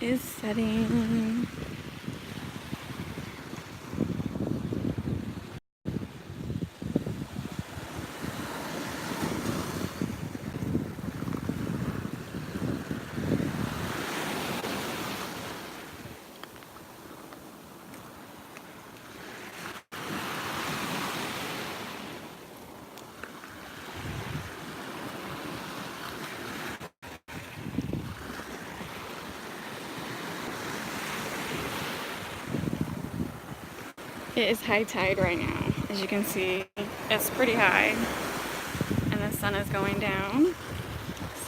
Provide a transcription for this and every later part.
is setting. It is high tide right now. As you can see, it's pretty high and the sun is going down.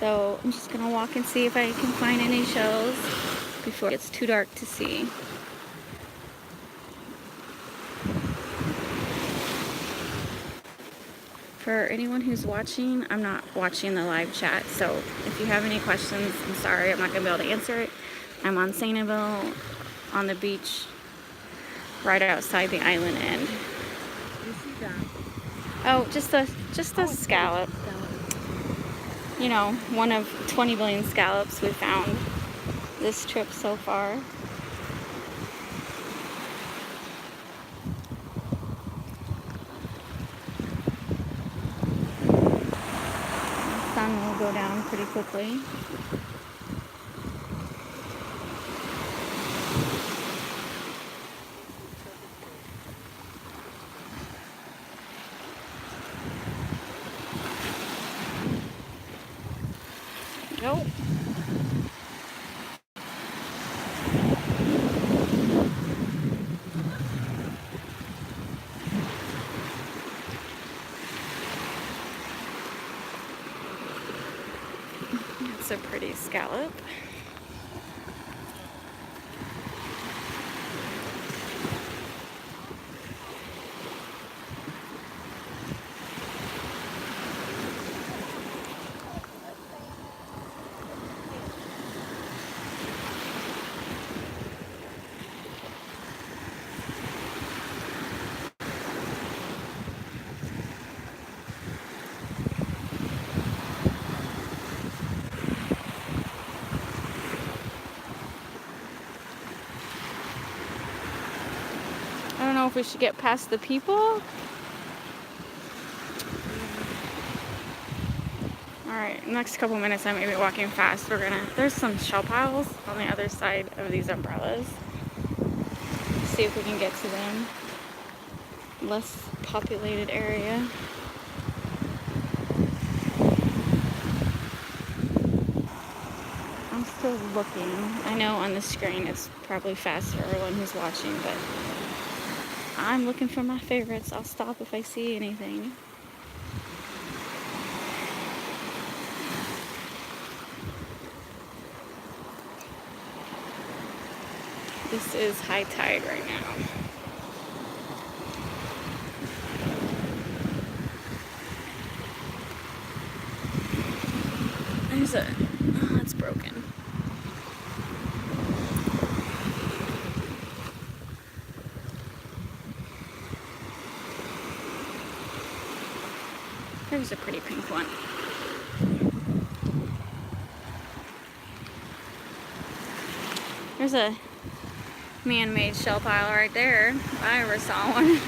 So I'm just gonna walk and see if I can find any shells before it gets too dark to see. For anyone who's watching, I'm not watching the live chat, so if you have any questions, I'm sorry, I'm not gonna be able to answer it. I'm on Sanibel on the beach right outside the island end. Oh, just a scallop. You know, one of 20 billion scallops we found this trip so far. The sun will go down pretty quickly. Nope. That's a pretty scallop. I don't know if we should get past the people. Alright, next couple minutes I may be walking fast. There's some shell piles on the other side of these umbrellas. See if we can get to them. Less populated area. I'm still looking. I know on the screen it's probably fast for everyone who's watching, but I'm looking for my favorites. I'll stop if I see anything. This is high tide right now. Oh, it's broken. There's a pretty pink one. There's a man-made shell pile right there, if I ever saw one.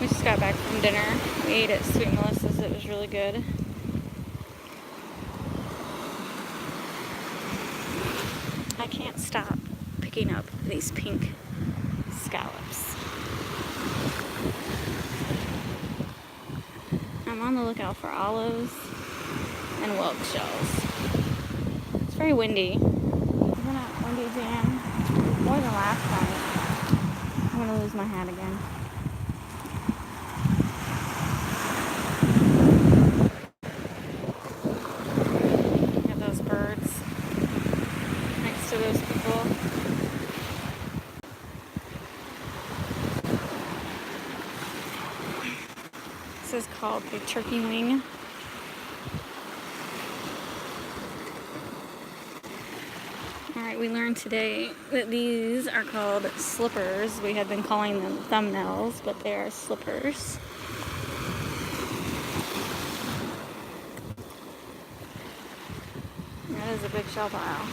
We just got back from dinner. We ate at Sweet Melissa's. It was really good. I can't stop picking up these pink scallops. I'm on the lookout for olives and whelk shells. It's very windy. Isn't it windy, Jan? More than last time. I'm gonna lose my hat again. Look at those birds next to those people. This is called the turkey wing. Alright, we learned today that these are called slippers. We had been calling them thumbnails, but they are slippers. a big shell pile.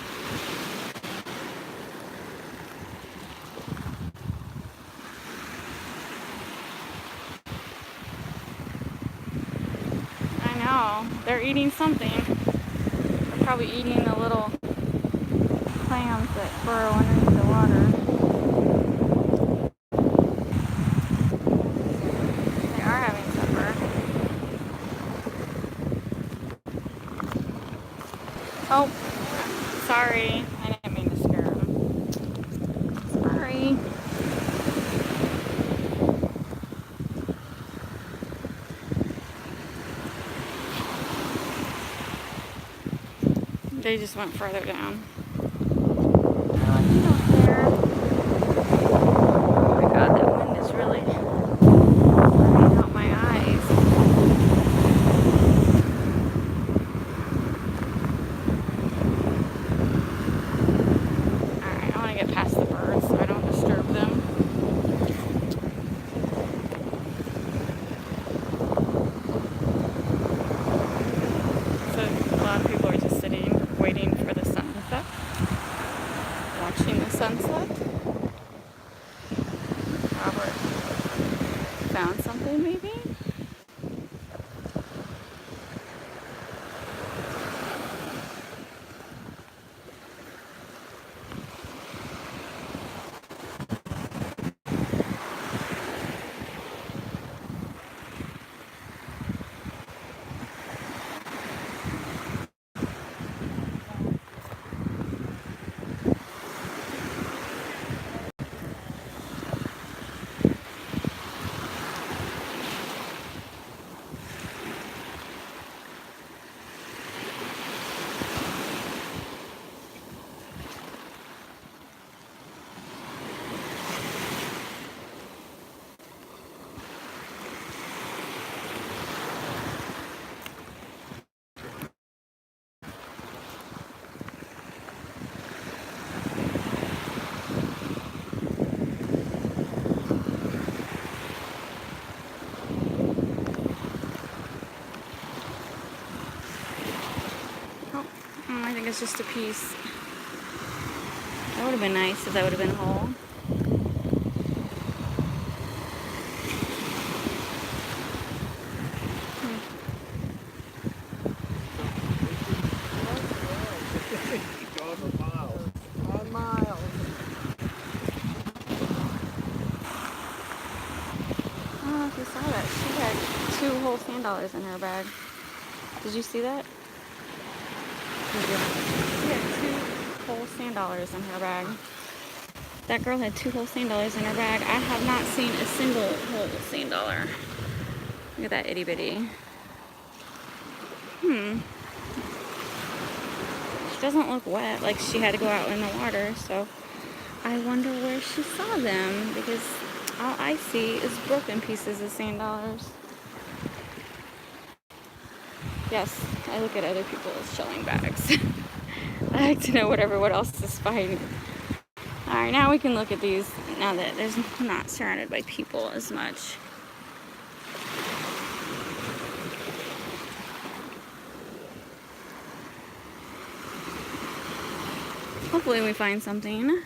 I know. They're eating something. They're probably eating the little clams that burrow underneath the water. They are having supper. Oh, sorry. I didn't mean to scare them. Sorry. They just went further down. Oh, you don't care. Oh my god, that wind is really burning out my eyes. Alright, I want to get past the birds so I don't disturb them. So a lot of people are just sitting, waiting for the sunset. Watching the sunset. Robert found something maybe? I think it's just a piece. That would have been nice if that would have been whole. I don't know if you saw that. She had 2 whole sand dollars in her bag. Did you see that? She had 2 whole sand dollars in her bag. That girl had 2 whole sand dollars in her bag. I have not seen a single whole sand dollar. Look at that itty bitty. She doesn't look wet, like she had to go out in the water, so I wonder where she saw them, because all I see is broken pieces of sand dollars. Yes, I look at other people's shelling bags. I like to know what everyone else is finding. Alright, now we can look at these now that there's not surrounded by people as much. Hopefully we find something.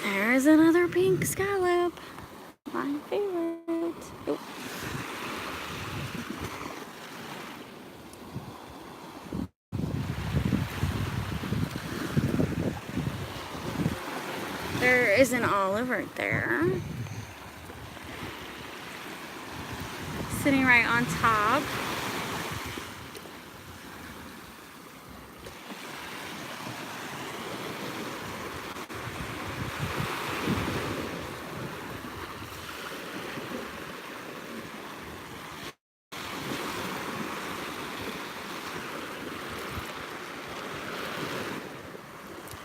There's another pink scallop. My favorite. Oh. There is an olive right there. Sitting right on top.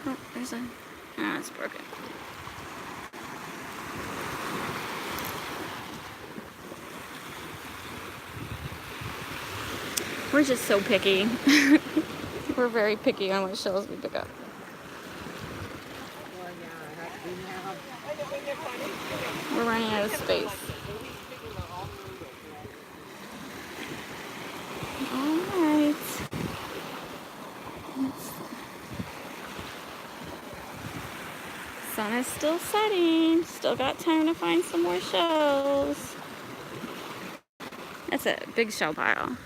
Oh, there's a... Ah, it's broken. We're just so picky. We're very picky on what shells we pick up. We're running out of space. Oh. Sun is still setting. Still got time to find some more shells. That's a big shell pile.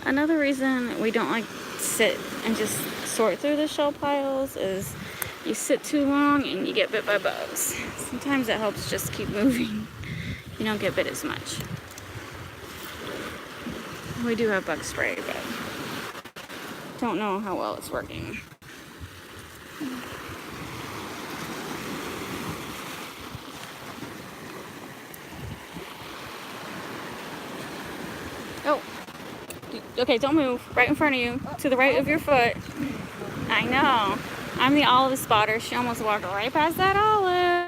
Another reason we don't like sit and just sort through the shell piles is you sit too long and you get bit by bugs. Sometimes it helps just keep moving. You don't get bit as much. We do have bug spray, but don't know how well it's working. Oh, okay, don't move. Right in front of you, to the right of your foot. I know. I'm the olive spotter. She almost walked right past that olive.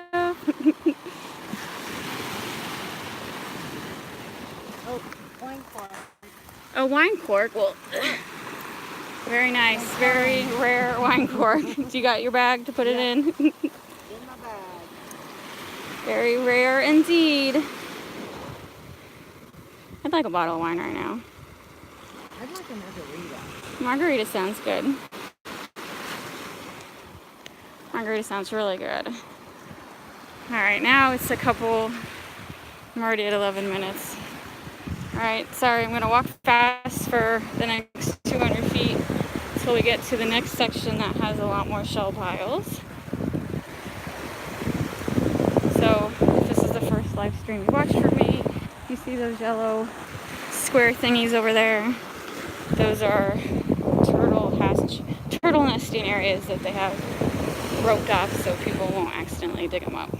Oh, wine cork. A wine cork? Well, very nice. Very rare wine cork. Do you got your bag to put it in? In my bag. Very rare indeed. I'd like a bottle of wine right now. I'd like a margarita. Margarita sounds good. Margarita sounds really good. Alright, now it's I'm already at 11 minutes. Alright, sorry, I'm going to walk fast for the next 200 feet until we get to the next section that has a lot more shell piles. So, if this is the first live stream you watch for me, you see those yellow square thingies over there. Those are turtle nesting areas that they have roped off so people won't accidentally dig them up.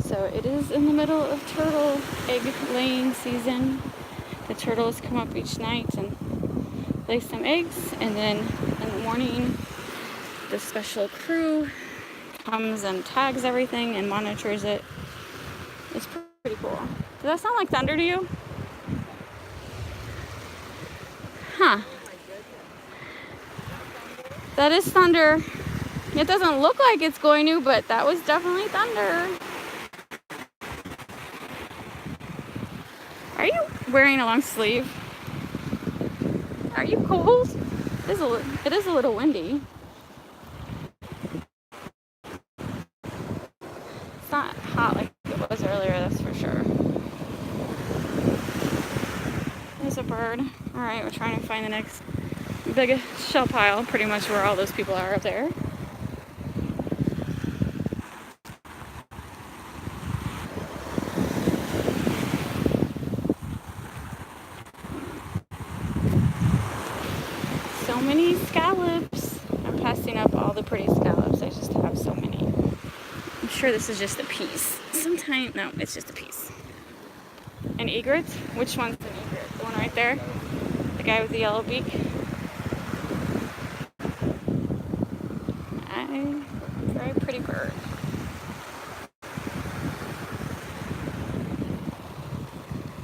So it is in the middle of turtle egg laying season. The turtles come up each night and lay some eggs, and then in the morning the special crew comes and tags everything and monitors it. It's pretty cool. Does that sound like thunder to you? Huh. That is thunder. It doesn't look like it's going to, but that was definitely thunder. Are you wearing a long sleeve? Are you cold? It is a little windy. It's not hot like it was earlier, that's for sure. There's a bird. Alright, we're trying to find the next big shell pile, pretty much where all those people are up there. So many scallops. I'm passing up all the pretty scallops. I just have so many. I'm sure this is just a piece. Sometimes, no, it's just a piece. An egret? Which one's an egret? The one right there? The guy with the yellow beak? Very pretty bird.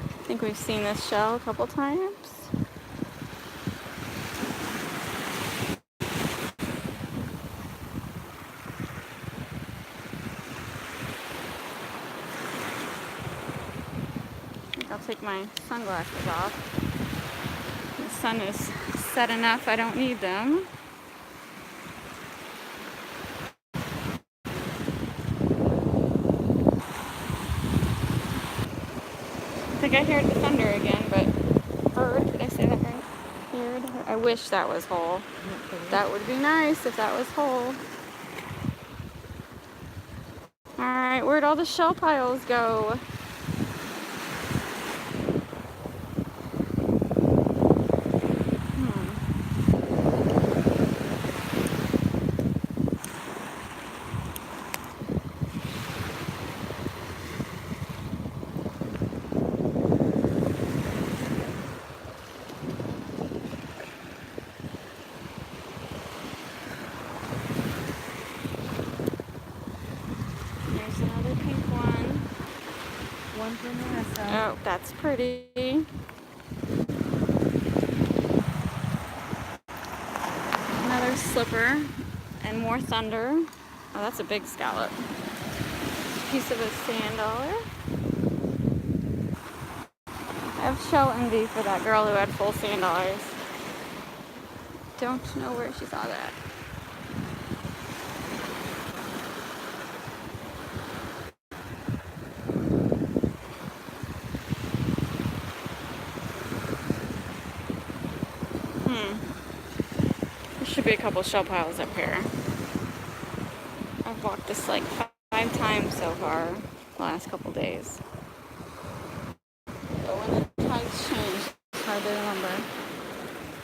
I think we've seen this shell a couple times. I'll take my sunglasses off. The sun is set enough, I don't need them. I think I heard the thunder again, but heard, did I say that right? Heard? I wish that was whole. That would be nice if that was whole. Alright, where'd all the shell piles go? Oh, that's pretty. Another slipper and more thunder. Oh, that's a big scallop. Piece of a sand dollar. I have shell envy for that girl who had full sand dollars. Don't know where she saw that. There should be a couple shell piles up here. I've walked this like 5 times so far the last couple days. But when the tides change, it's hard to remember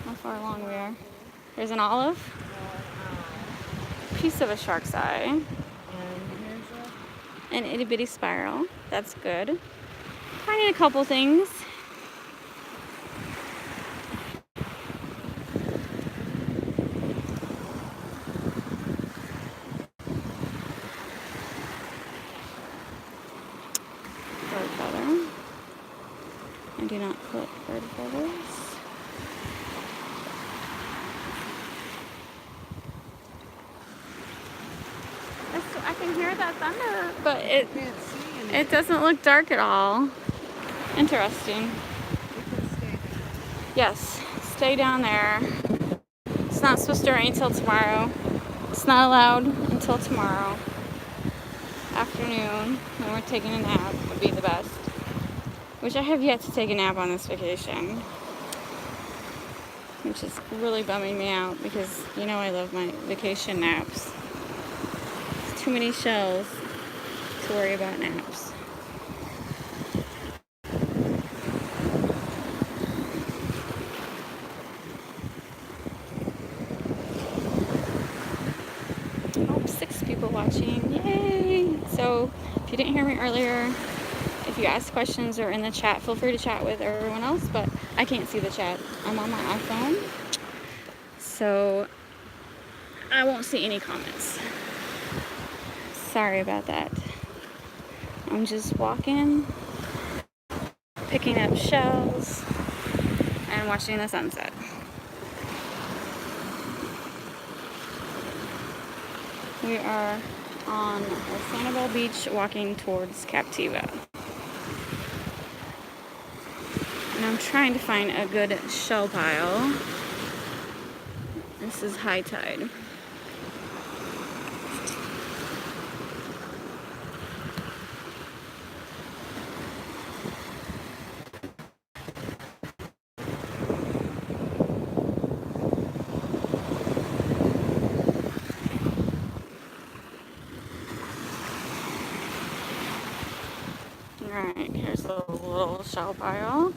how far along we are. There's an olive, piece of a shark's eye, And here's an itty bitty spiral. That's good. Finding a couple things. Bird feather. I do not put bird feathers. I can hear that thunder, but I can't see anything. it doesn't look dark at all. Interesting. You can stay there. Yes, stay down there. It's not supposed to rain until tomorrow. It's not allowed until tomorrow afternoon when we're taking a nap would be the best. Which I have yet to take a nap on this vacation. Which is really bumming me out because you know I love my vacation naps. It's too many shells to worry about naps. Oh, 6 people watching. Yay! So, if you didn't hear me earlier, if you ask questions or in the chat, feel free to chat with everyone else, but I can't see the chat. I'm on my iPhone, so I won't see any comments. Sorry about that. I'm just walking, picking up shells, and watching the sunset. We are on Sanibel Beach walking towards Captiva. And I'm trying to find a good shell pile. This is high tide. Alright, here's a little shell pile.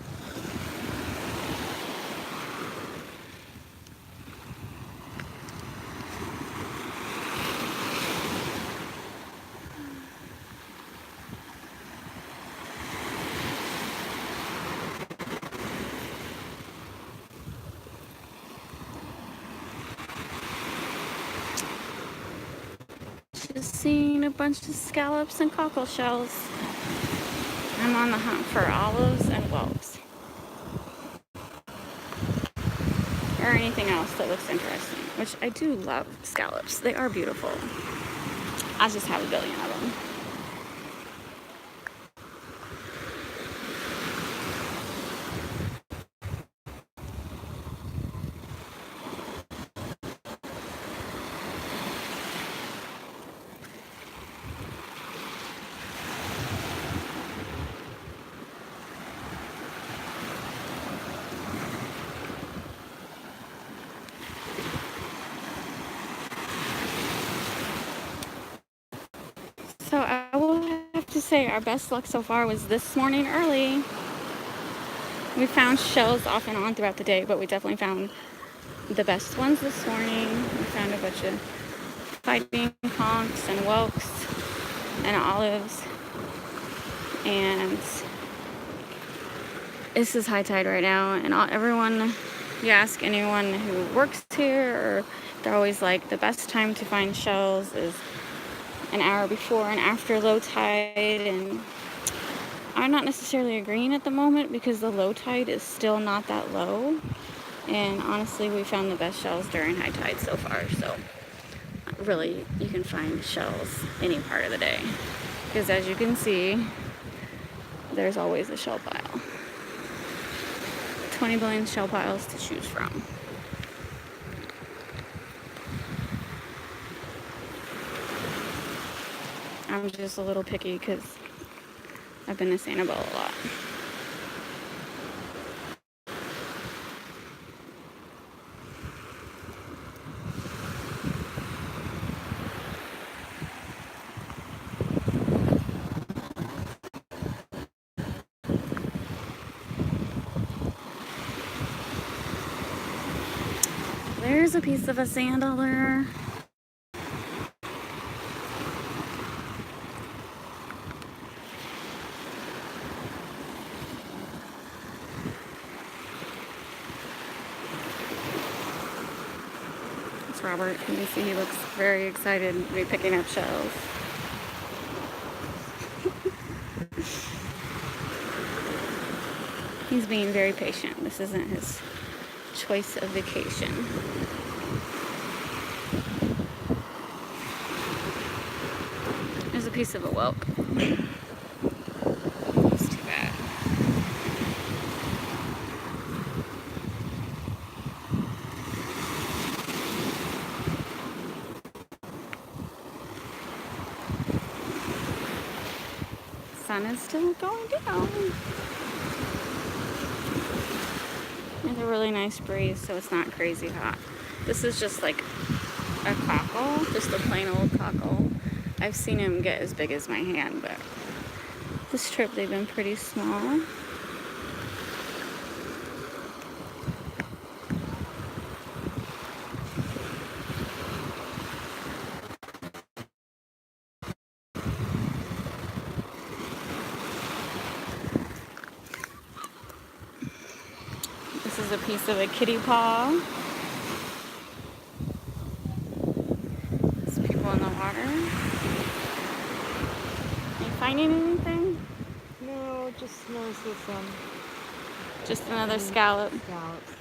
Just seeing a bunch of scallops and cockle shells. I'm on the hunt for olives and whelks. Or anything else that looks interesting. Which I do love scallops. They are beautiful. I just have a billion of them. So I will have to say our best luck so far was this morning early. We found shells off and on throughout the day, but we definitely found the best ones this morning. We found a bunch of fighting conchs and whelks and olives. And this is high tide right now, and everyone, you ask anyone who works here, or they're always like the best time to find shells is an hour before and after low tide, and I'm not necessarily agreeing at the moment because the low tide is still not that low, and honestly we found the best shells during high tide so far. So really you can find shells any part of the day because as you can see there's always a shell pile. 20 billion shell piles to choose from. I'm just a little picky because I've been to Sanibel a lot. There's a piece of a sand dollar. It's Robert. You can see he looks very excited to be picking up shells. He's being very patient. This isn't his choice of vacation. There's a piece of a whelk. It's too bad. Sun is still going down. There's a really nice breeze, so it's not crazy hot. This is just like a cockle, just a plain old cockle. I've seen him get as big as my hand, but this trip they've been pretty small. This is a piece of a kitty paw. There's people in the water. Are you finding anything? No, just noticed it's Just another scallop. scallops.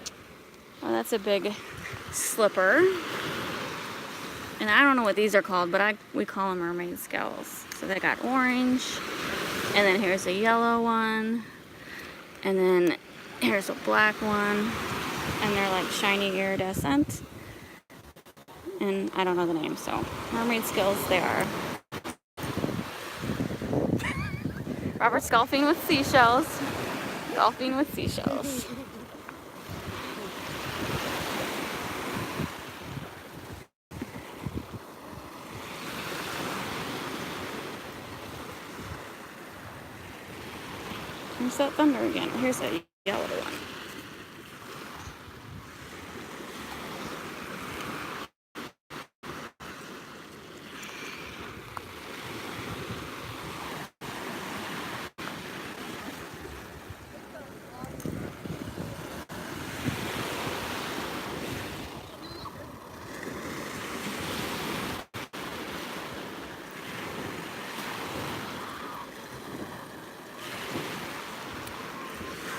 Oh, that's a big slipper. And I don't know what these are called, but we call them mermaid scallops. So they got orange, and then here's a yellow one, and then here's a black one, and they're like shiny iridescent. And I don't know the name, so mermaid scales they are. Robert's golfing with seashells. Golfing with seashells. Here's that thunder again. Here's a yellow one.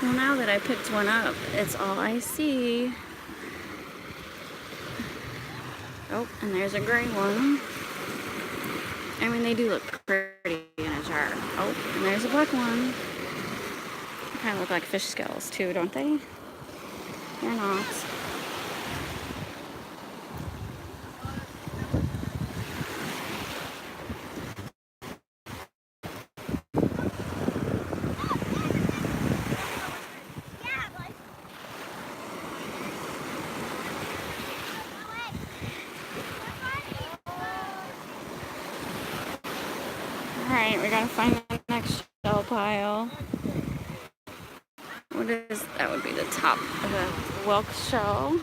Well, now that I picked one up, it's all I see. Oh, and there's a gray one. I mean, they do look pretty in a jar. Oh, and there's a black one. They kind of look like fish scales too, don't they? They're not. Alright, we gotta find the next shell pile. What is that? Would be the top of the whelk shell.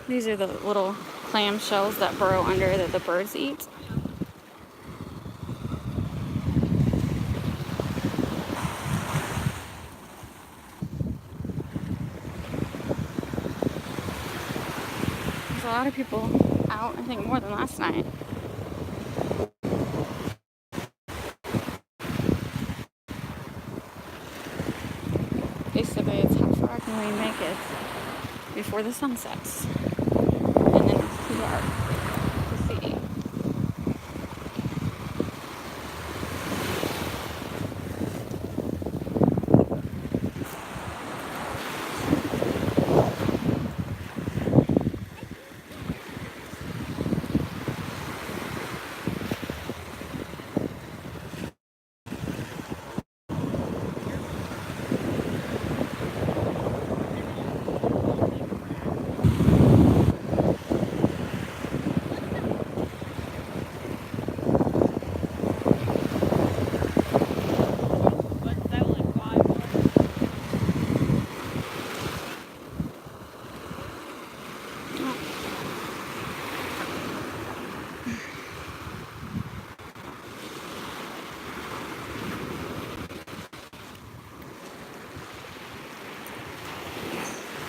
These are the little clam shells that burrow under that the birds eat. There's a lot of people out, I think more than last night. Basically, it's how far can we make it before the sun sets, and then it's too dark to see.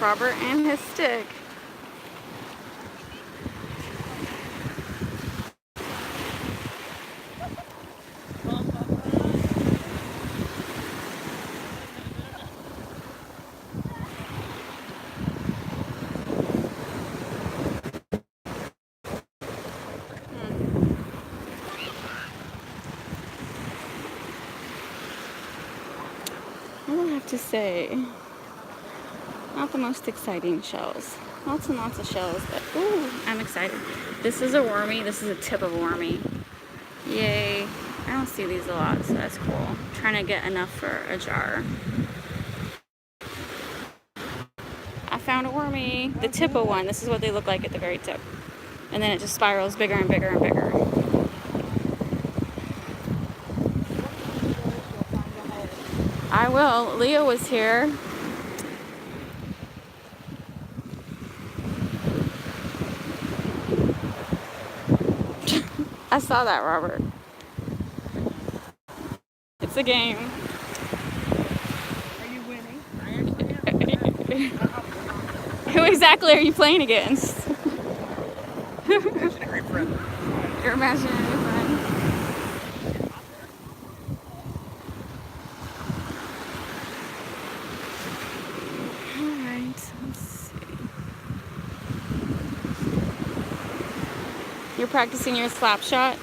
Robert and his stick. I will have to say, not the most exciting shells. Lots and lots of shells, but ooh, I'm excited. This is a wormy. This is a tip of a wormy. Yay. I don't see these a lot, so that's cool. I'm trying to get enough for a jar. I found a wormy. The tip of one. This is what they look like at the very tip. And then it just spirals bigger and bigger and bigger. I will. Leo was here. I saw that, Robert. It's a game. Are you winning? I actually am. Who exactly are you playing against? Imaginary friend. Your imaginary friend. Alright, let's see. You're practicing your slap shot?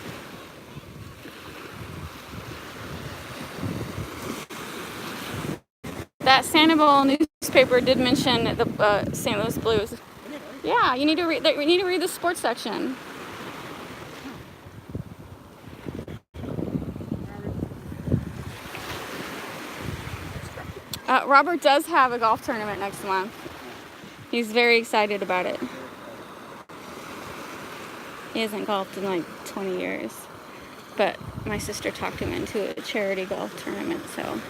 That Sanibel newspaper did mention the St. Louis Blues. Yeah, you need to read. We need to read the sports section. Robert does have a golf tournament next month. He's very excited about it. He hasn't golfed in like 20 years, but my sister talked him into a charity golf tournament. So,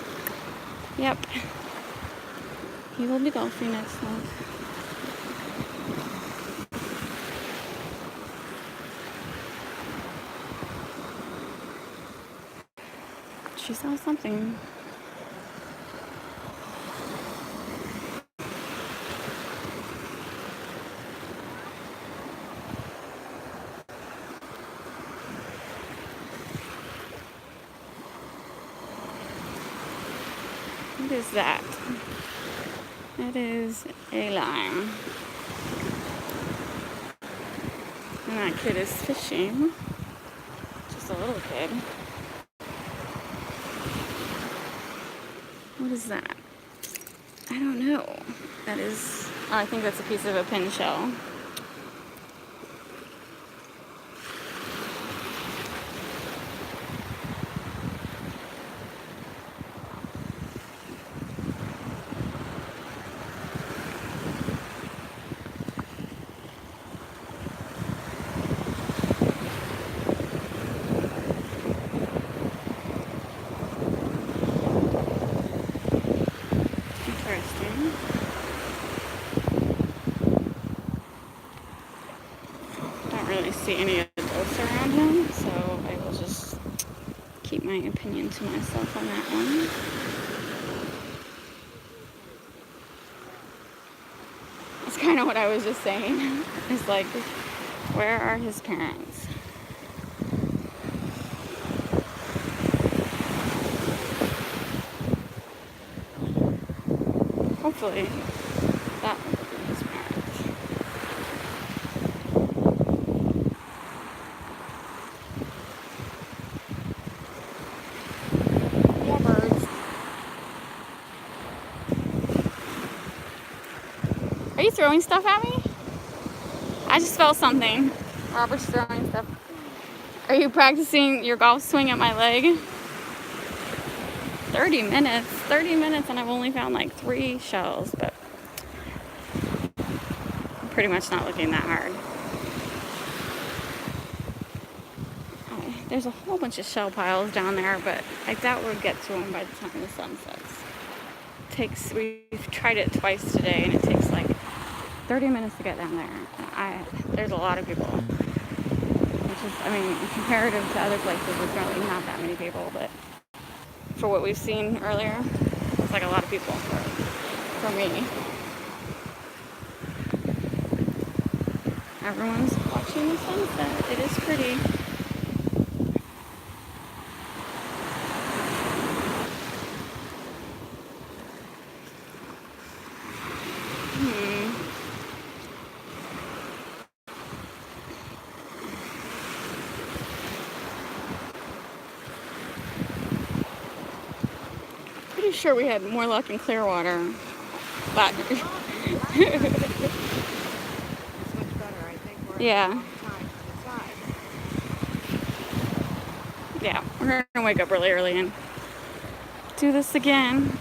yep, he will be golfing next month. She saw something. What is that? That is a lime. And that kid is fishing. Just a little kid. What is that? I don't know. That is, oh, I think that's a piece of a pin shell. Interesting. Don't really see any adults around him, so I will just keep my opinion to myself on that one. That's kind of what I was just saying. It's like, where are his parents? Hopefully, that will be his parents. More birds. Are you throwing stuff at me? I just felt something. Robert's throwing stuff. Are you practicing your golf swing at my leg? 30 minutes. 30 minutes and I've only found like 3 shells, but I'm pretty much not looking that hard. There's a whole bunch of shell piles down there, but I doubt we'll get to them by the time the sun sets. We've tried it twice today and it takes like 30 minutes to get down there. There's a lot of people. Which is, I mean, comparative to other places, there's really not that many people, but for what we've seen earlier, it's like a lot of people for me. Everyone's watching the sunset. It is pretty. Pretty sure we had more luck in Clearwater, but It's much better, I think. We're yeah. a long time to decide. Yeah, we're gonna wake up really early and do this again.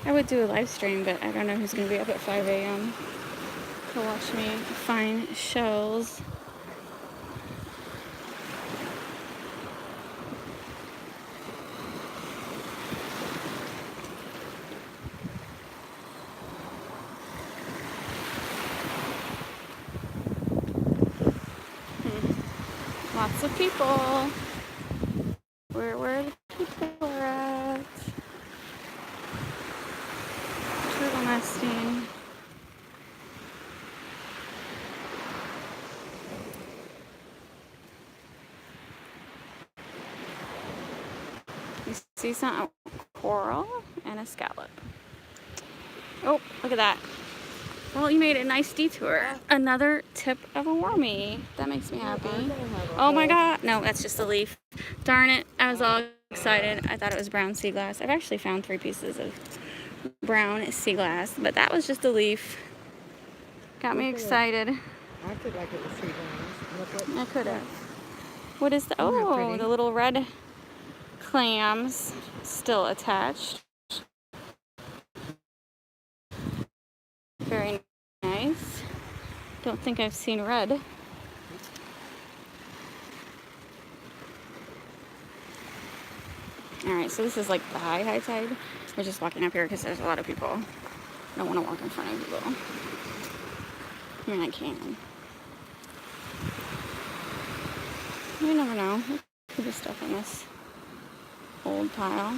I would do a live stream, but I don't know who's gonna be up at 5 a.m. to watch me find shows. Lots of people. Where the people are at? Turtle nesting. You see some coral and a scallop. Oh, look at that. Well, you made a nice detour. Another tip of a wormy. That makes me happy. Oh my god. No, that's just a leaf. Darn it. I was all excited. I thought it was brown sea glass. I've actually found 3 pieces of brown sea glass, but that was just a leaf. Got me excited. Acted like it was sea glass. I could have. What is the... Oh, the little red clams still attached. Very nice. Don't think I've seen red. Alright, so this is like the high tide. We're just walking up here because there's a lot of people. I don't want to walk in front of people. I mean, I can. You never know. There could be stuff in this old pile.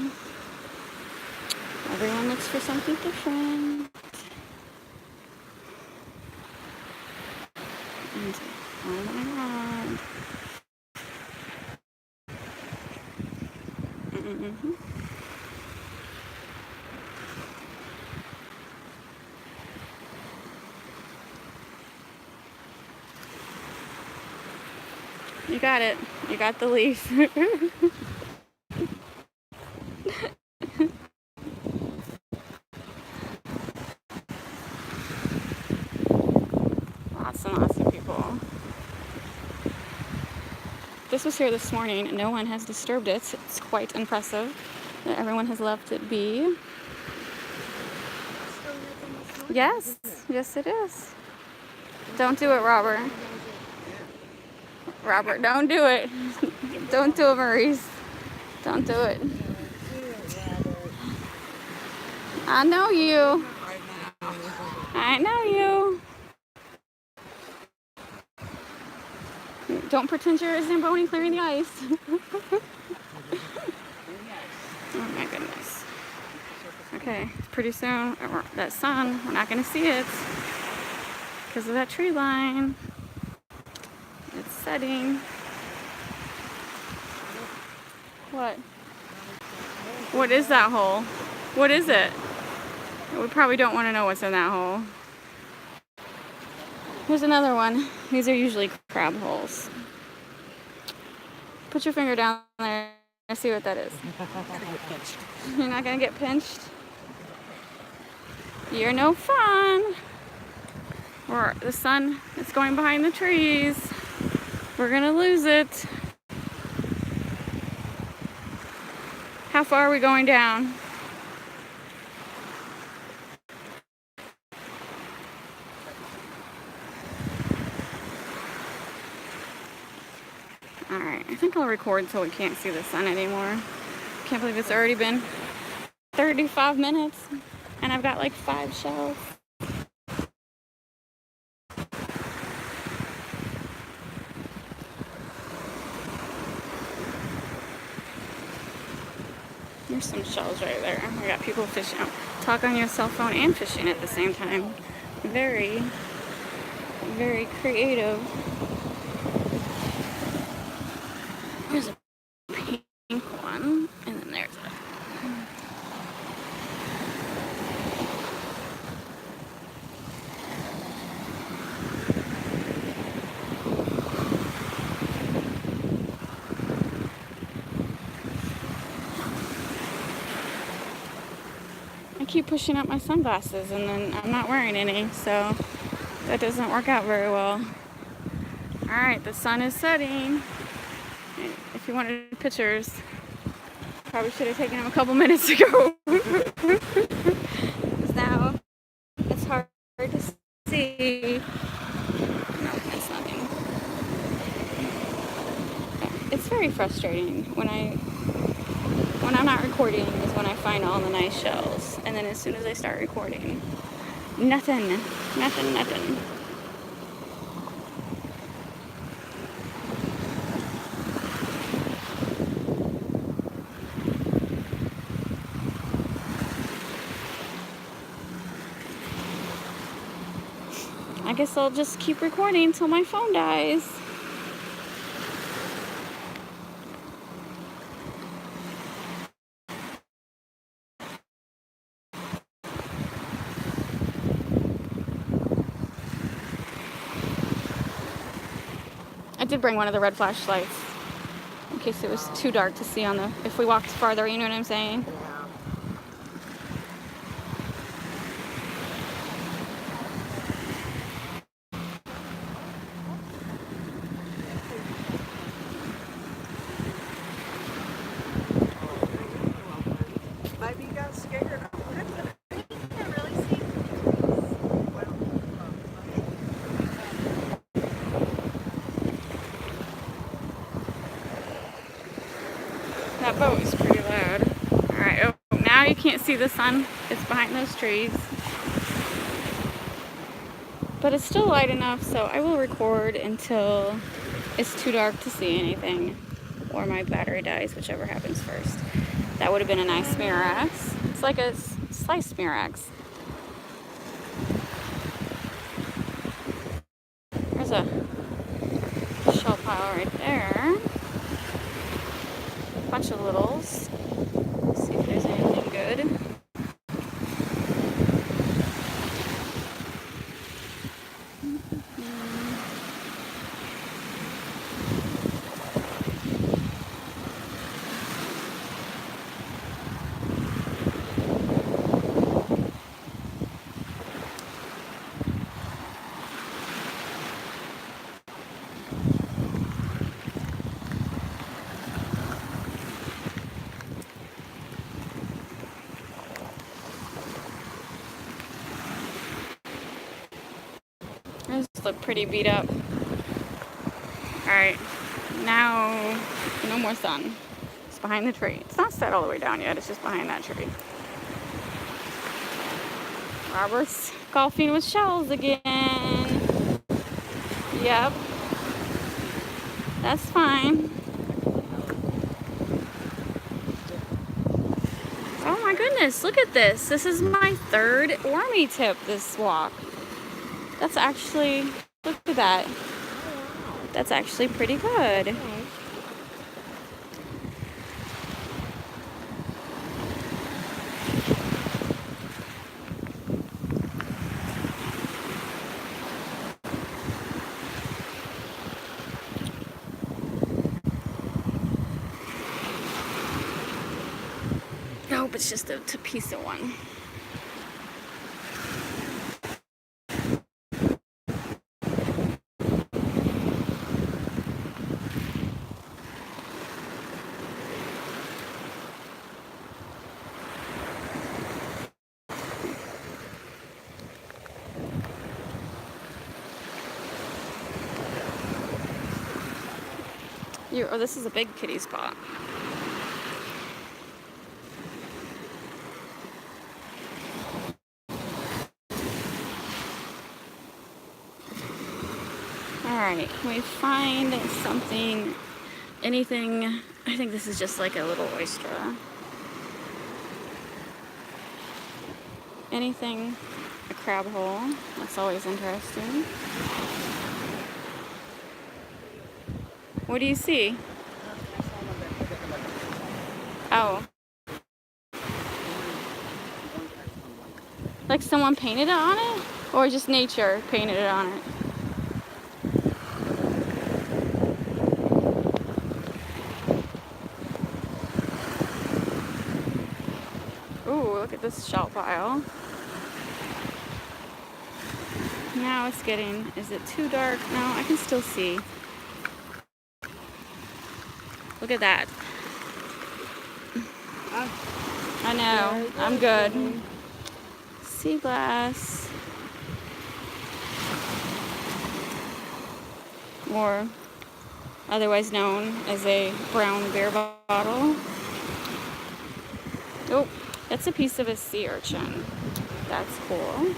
Everyone looks for something different. And oh my god. You got it. You got the leaf. Lots and lots of people. This was here this morning and no one has disturbed it. It's quite impressive that everyone has left it be. Yes, yes it is. Don't do it, Robert. Robert, don't do it. Don't do it, Maurice. Don't do it. I know you. I know you. Don't pretend you're a Zamboni clearing the ice. Oh my goodness. Okay, pretty soon, that sun, we're not going to see it because of that tree line. It's setting. What? What is that hole? What is it? We probably don't want to know what's in that hole. Here's another one. These are usually crab holes. Put your finger down there and see what that is. You're not going to get pinched? You're no fun. Or the sun is going behind the trees. We're going to lose it. How far are we going down? Alright, I think I'll record until we can't see the sun anymore. Can't believe it's already been 35 minutes and I've got like 5 shells. There's some shells right there. I got people fishing. Talk on your cell phone and fishing at the same time. Very, very creative. There's a pink one, and then there's a... I keep pushing up my sunglasses, and then I'm not wearing any, so that doesn't work out very well. Alright, the sun is setting. If you wanted pictures, probably should have taken them a couple minutes ago. Because now it's hard to see. No, it's nothing. It's very frustrating when I'm not recording is when I find all the nice shells. And then as soon as I start recording, nothing. I guess I'll just keep recording until my phone dies. I did bring one of the red flashlights in case it was too dark to see on the, if we walked farther, you know what I'm saying? Maybe you got scared. You can't really see. That boat is pretty loud. Alright, oh, now you can't see the sun. It's behind those trees. But it's still light enough, so I will record until it's too dark to see anything. Or my battery dies, whichever happens first. That would have been a nice Mirax. It's like a sliced Mirax. There's a shell pile right there. A bunch of littles. Let's see if there's anything good. Those look pretty beat up. Alright, now no more sun. It's behind the tree. It's not set all the way down yet, it's just behind that tree. Robert's golfing with shells again. Yep. That's fine. Oh my goodness, look at this. This is my third wormy tip this walk. That's actually, look at that. That's actually pretty good. Nope, it's just a piece of one. Oh, this is a big kitty spot. Alright, can we find something, anything? I think this is just like a little oyster. Anything, a crab hole, that's always interesting. What do you see? Oh. Like someone painted it on it? Or just nature painted it on it? Ooh, look at this shell pile. Now it's getting, is it too dark? No, I can still see. Look at that. I know, I'm good. Sea glass. Or otherwise known as a brown beer bottle. Oh, that's a piece of a sea urchin. That's cool.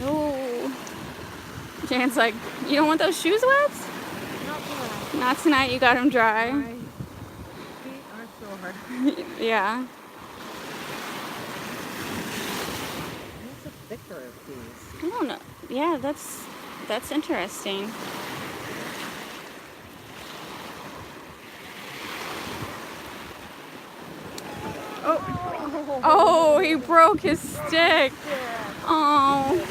Oh, Jan's like, you don't want those shoes wet? Not tonight. Not tonight, you got them dry. My feet are sore. Yeah. What's a thicker piece? I don't know. Yeah, that's interesting. Oh, he broke his stick. Oh,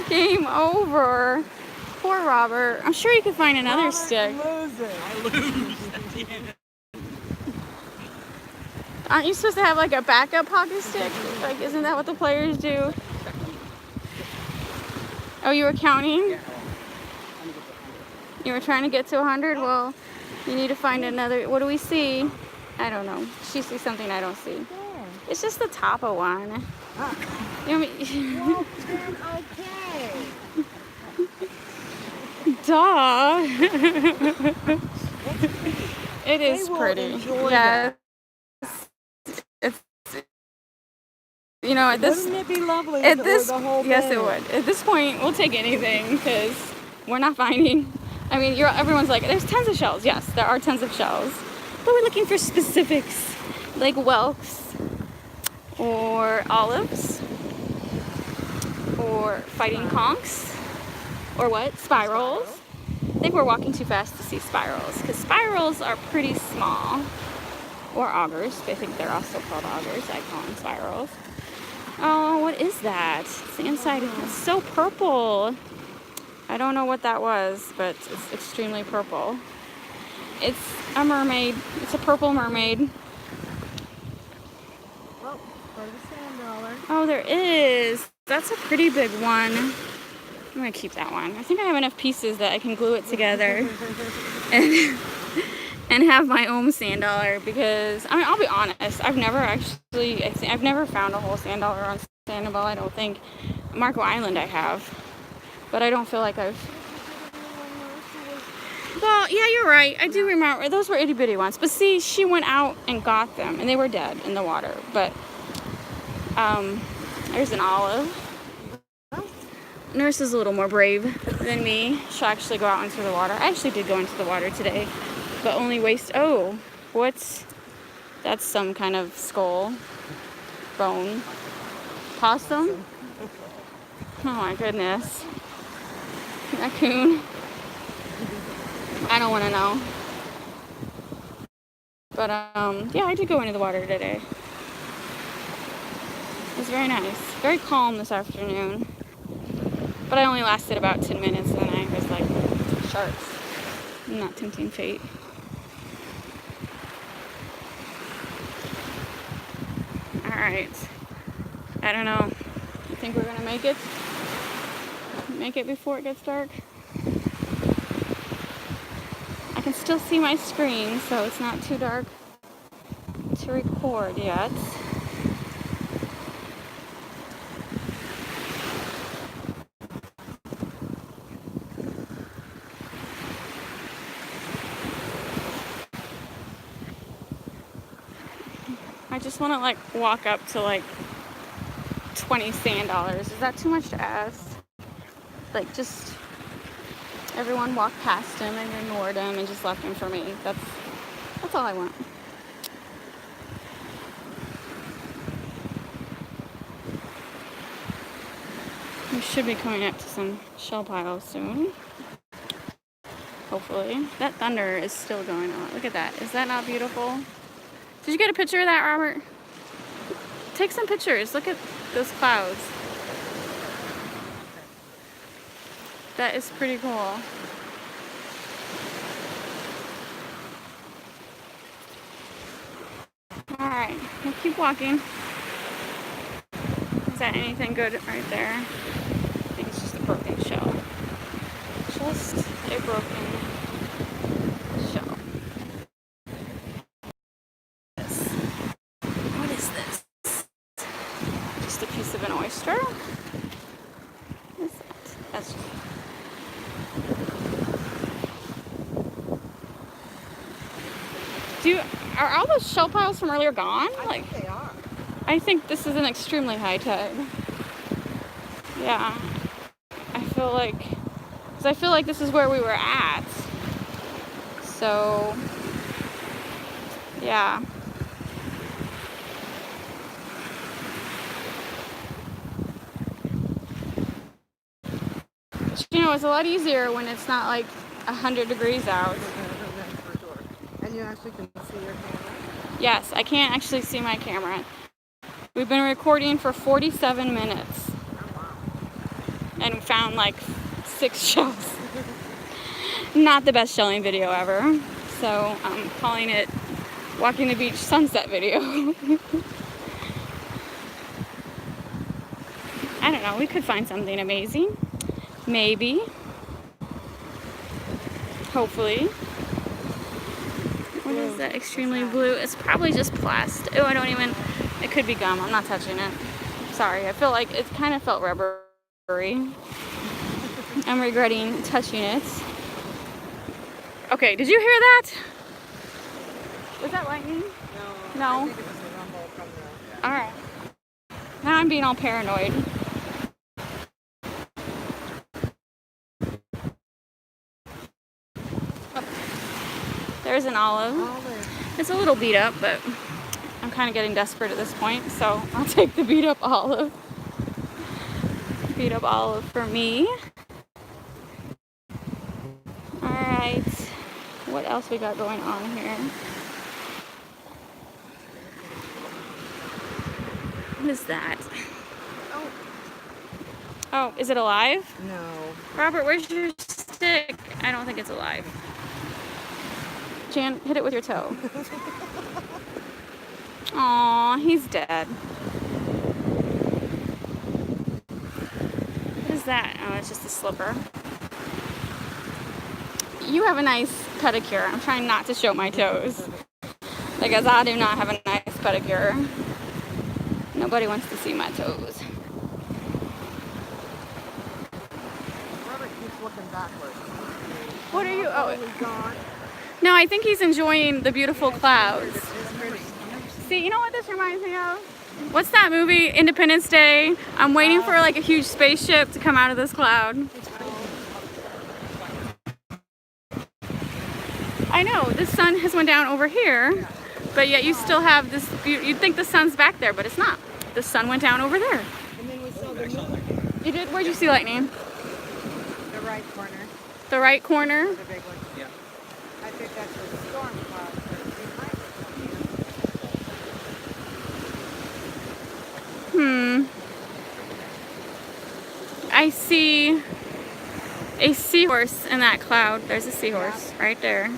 game over. Poor Robert. I'm sure he could find another stick. I lose. Aren't you supposed to have like a backup hockey stick? Like, isn't that what the players do? Oh, you were counting? You were trying to get to 100? Well, you need to find another. What do we see? I don't know. She sees something I don't see. It's just the top of one. You know what I mean? Well, then, okay. Duh. It is They will pretty. enjoy Yes. It's, you know, at this, Wouldn't it be lovely at if it this, were the whole yes, thing? it would. At this point, we'll take anything because we're not finding. I mean, everyone's like, there's tons of shells. Yes, there are tons of shells, but we're looking for specifics, like whelks or olives or fighting conchs or what? Spirals. I think we're walking too fast to see spirals because spirals are pretty small. Or augers. I think they're also called augers. I call them spirals. Oh, what is that? It's the inside. It's so purple. I don't know what that was, but it's extremely purple. It's a mermaid. It's a purple mermaid. Oh, part of the sand dollar. Oh, there is. That's a pretty big one. I'm going to keep that one. I think I have enough pieces that I can glue it together. And have my own sand dollar because, I mean, I'll be honest, I've never found a whole sand dollar on Sanibel, I don't think. Marco Island I have, but I don't feel like I've, well, yeah, you're right, I do remember, those were itty bitty ones, but see, she went out and got them, and they were dead in the water, but, there's an olive. Nurse is a little more brave than me. She'll actually go out into the water. I actually did go into the water today. But only oh, that's some kind of skull, bone, possum? Oh my goodness. Raccoon. I don't want to know. But, yeah, I did go into the water today. It was very nice. Very calm this afternoon. But I only lasted about 10 minutes and then I was like, sharks. I'm not tempting fate. Alright. I don't know. You think we're gonna make it? Make it before it gets dark? I can still see my screen, so it's not too dark to record yet. I just want to like walk up to like 20 sand dollars. Is that too much to ask? Like just Everyone walked past him and ignored him and just left him for me. That's all I want. We should be coming up to some shell piles soon. Hopefully. That thunder is still going on. Look at that. Is that not beautiful? Did you get a picture of that, Robert? Take some pictures. Look at those clouds. That is pretty cool. Alright, we'll keep walking. Is that anything good right there? I think it's just a broken shell. Just a broken shell. What is this? Just a piece of an oyster? What is that? That's just... Are all those shell piles from earlier gone? I think they are. I think this is an extremely high tide. Yeah. I feel like this is where we were at. So, yeah. But, you know, it's a lot easier when it's not like 100 degrees out. For sure. And you actually can see your camera? Yes, I can't actually see my camera. We've been recording for 47 minutes. Oh, wow. And found like 6 shells. Not the best shelling video ever. So I'm calling it Walking the Beach Sunset video. I don't know, we could find something amazing. Maybe. Hopefully. What is that? Extremely blue. It's probably just plastic. Oh, it could be gum. I'm not touching it. Sorry, I feel like it kind of felt rubbery. I'm regretting touching it. Okay, did you hear that? Was that lightning? No. I think it was a rumble from the... Alright. Now I'm being all paranoid. Oh, there's an olive. It's a little beat up, but I'm kind of getting desperate at this point, so I'll take the beat up olive. Beat up olive for me. Alright. What else we got going on here? What is that? Oh, is it alive? No. Robert, where's your stick? I don't think it's alive. Jan, hit it with your toe. Aw, he's dead. What is that? Oh, it's just a slipper. You have a nice pedicure. I'm trying not to show my toes. Because I do not have a nice pedicure. Nobody wants to see my toes. Robert keeps looking backwards. What are you? Oh, He's gone. no, I think he's enjoying the beautiful clouds. It's pretty. See, you know what this reminds me of? What's that movie, Independence Day? I'm waiting for like a huge spaceship to come out of this cloud. I know, the sun has went down over here, but yet you still have this, you'd think the sun's back there, but it's not. The sun went down over there. And then we saw the moon. You did? Where'd you see lightning? The right corner. The right corner? The big one. Yeah. I think that's where the storm clouds are. I see a seahorse in that cloud. There's a seahorse right there.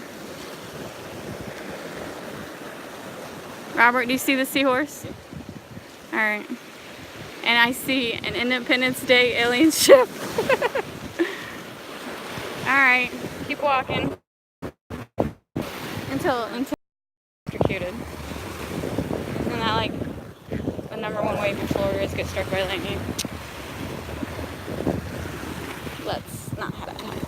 Robert, do you see the seahorse? All right. And I see an Independence Day alien ship. All right, keep walking until electrocuted. Isn't that like the #1 way for Floridas get struck by lightning? Let's not have that happen.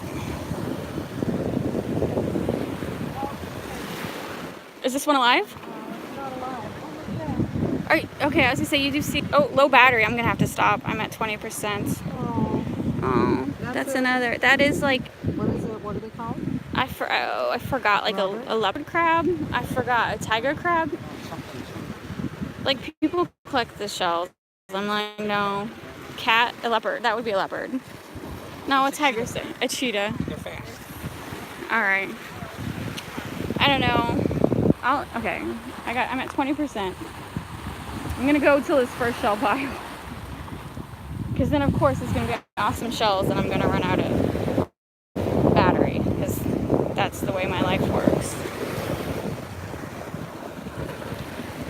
Is this one alive? Not alive. All right, okay, I was gonna say you do see. Oh, low battery. I'm gonna have to stop. I'm at 20%. Oh. Oh, that's another. That is like What is I forgot, like a leopard crab. I forgot a tiger crab. Like, people collect the shells. I'm like, no. Cat, a leopard. That would be a leopard. No, a tiger, a cheetah. They're fast. All right. I don't know. Okay. I'm at 20%. I'm gonna go till this first shell pile. Because then, of course, it's gonna be awesome shells, and I'm gonna run out of battery. Because that's the way my life works.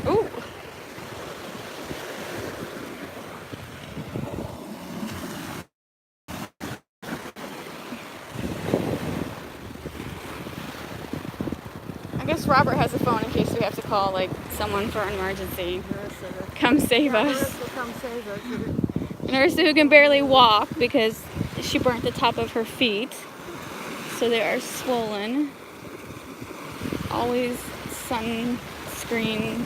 Ooh. I guess Robert has a phone in case we have to call, like, someone for an emergency. Come save us. Come save us. Nurse who can barely walk because she burnt the top of her feet. So they are swollen. Always sunscreen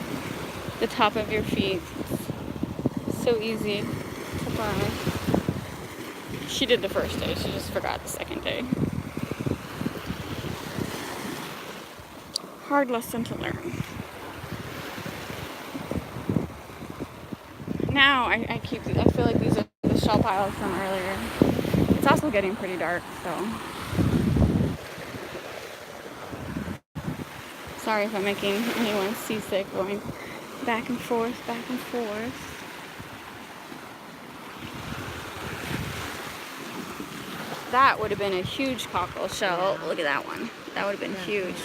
the top of your feet. It's so easy to burn. She did the first day, she just forgot the second day. Hard lesson to learn. Now I feel like these are the shell piles from earlier. It's also getting pretty dark, so sorry if I'm making anyone seasick going back and forth, back and forth. That would have been a huge cockle shell. Look at that one. That would have been huge.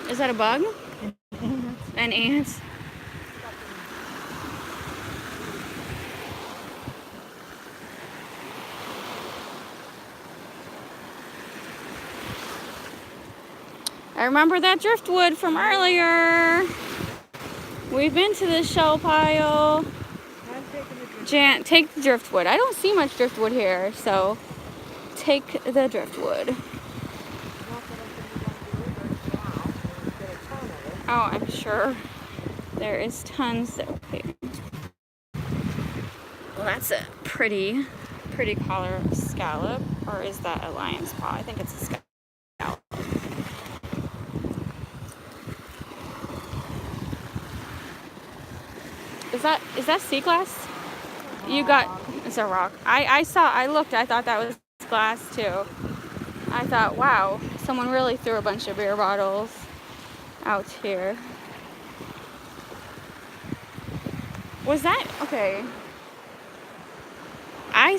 Is that a bug? An ant. I remember that driftwood from earlier. We've been to this shell pile. Jan, take the driftwood. I don't see much driftwood here, so take the driftwood. Oh, I'm sure there is tons there. Okay. Well, that's a pretty color scallop, or is that a lion's paw? I think it's a scallop. Is that sea glass? You got, it's a rock. I looked, I thought that was glass too. I thought, wow, someone really threw a bunch of beer bottles out here. Was that, okay. I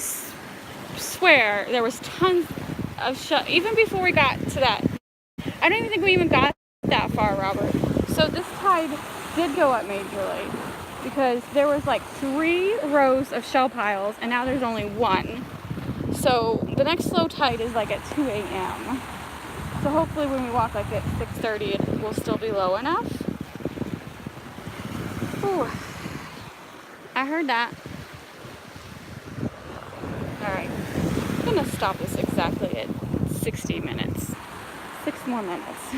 swear there was tons of shell, even before we got to that. I don't even think we even got that far, Robert. So this tide did go up majorly because there was like 3 rows of shell piles and now there's only 1. So the next low tide is like at 2 a.m. So hopefully when we walk like at 6:30 it will still be low enough. Ooh. I heard that. Alright. I'm gonna stop this exactly at 60 minutes. 6 more minutes.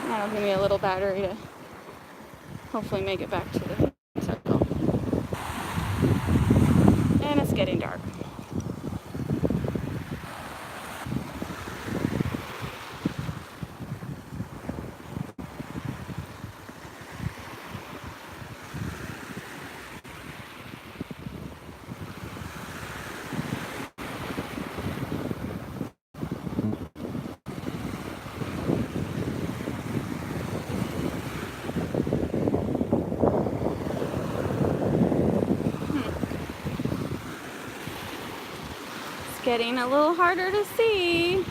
That'll give me a little battery to hopefully make it back to the circle. And it's getting dark. Getting a little harder to see.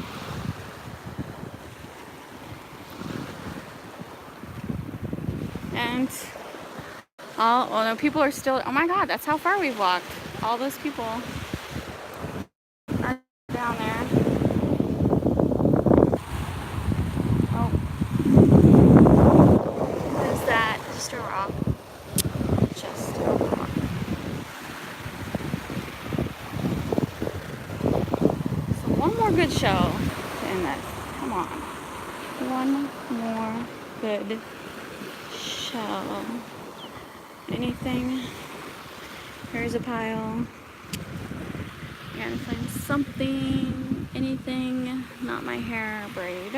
And oh no, people are still, oh my god, that's how far we've walked. All those people are down there. Oh, what is that? Just a rock. Just a rock. One more good shell to end this. Come on. One more good shell. Anything? Here's a pile. Gotta find something. anything, not my hair braid.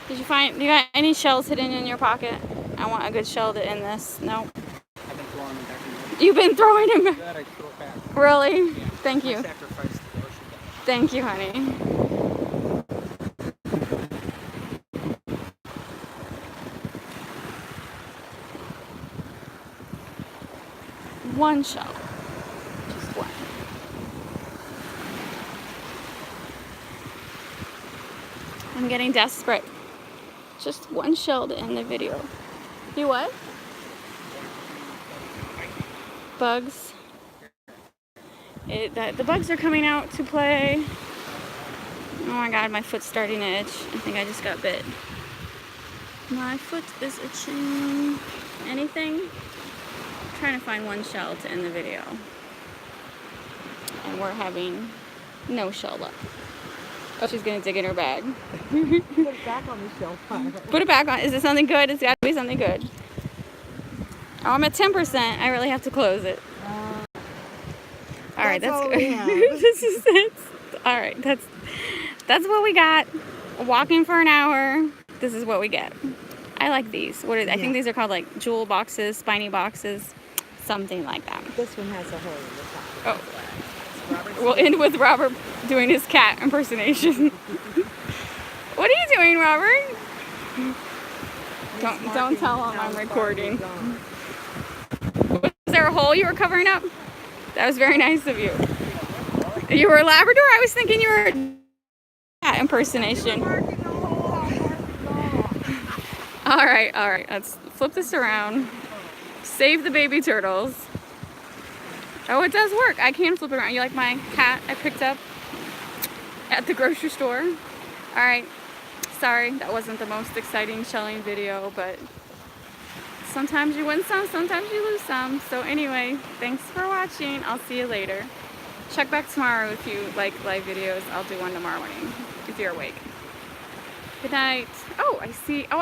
Did you got any shells hidden in your pocket? I want a good shell to end this. Nope. I've been throwing them back in the ocean. You've been throwing them back? That I throw it back. Really? Yeah. Thank My you. sacrifice to the ocean. Thank you, honey. One shell. Just one. I'm getting desperate. Just one shell to end the video. You what? Bugs. The bugs are coming out to play. Oh my god, my foot's starting to itch. I think I just got bit. My foot is itching. Anything? I'm trying to find one shell to end the video. And we're having no shell luck. Oh, she's gonna dig in her bag. Put it back on the shelf pile. Put it back on. Is it something good? It's gotta be something good. Oh, I'm at 10%. I really have to close it. All right, that's all good. we have. This is it. All right, that's what we got. Walking for an hour. This is what we get. I like these. What are they? I think these are called like jewel boxes, spiny boxes, something like that. This one has a hole in the top. Oh, we'll end with Robert doing his cat impersonation. What are you doing, Robert? Don't tell him I'm recording. Was there a hole you were covering up? That was very nice of you. You were a Labrador? I was thinking you were a cat impersonation. All right. Let's flip this around. Save the baby turtles. Oh, it does work. I can flip it around. You like my cat I picked up at the grocery store? All right. Sorry, that wasn't the most exciting shelling video, but sometimes you win some, sometimes you lose some. So anyway, thanks for watching. I'll see you later. Check back tomorrow if you like live videos. I'll do one tomorrow morning if you're awake. Good night. Oh, I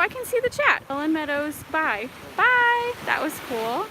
can see the chat. Ellen Meadows, bye. Bye. That was cool.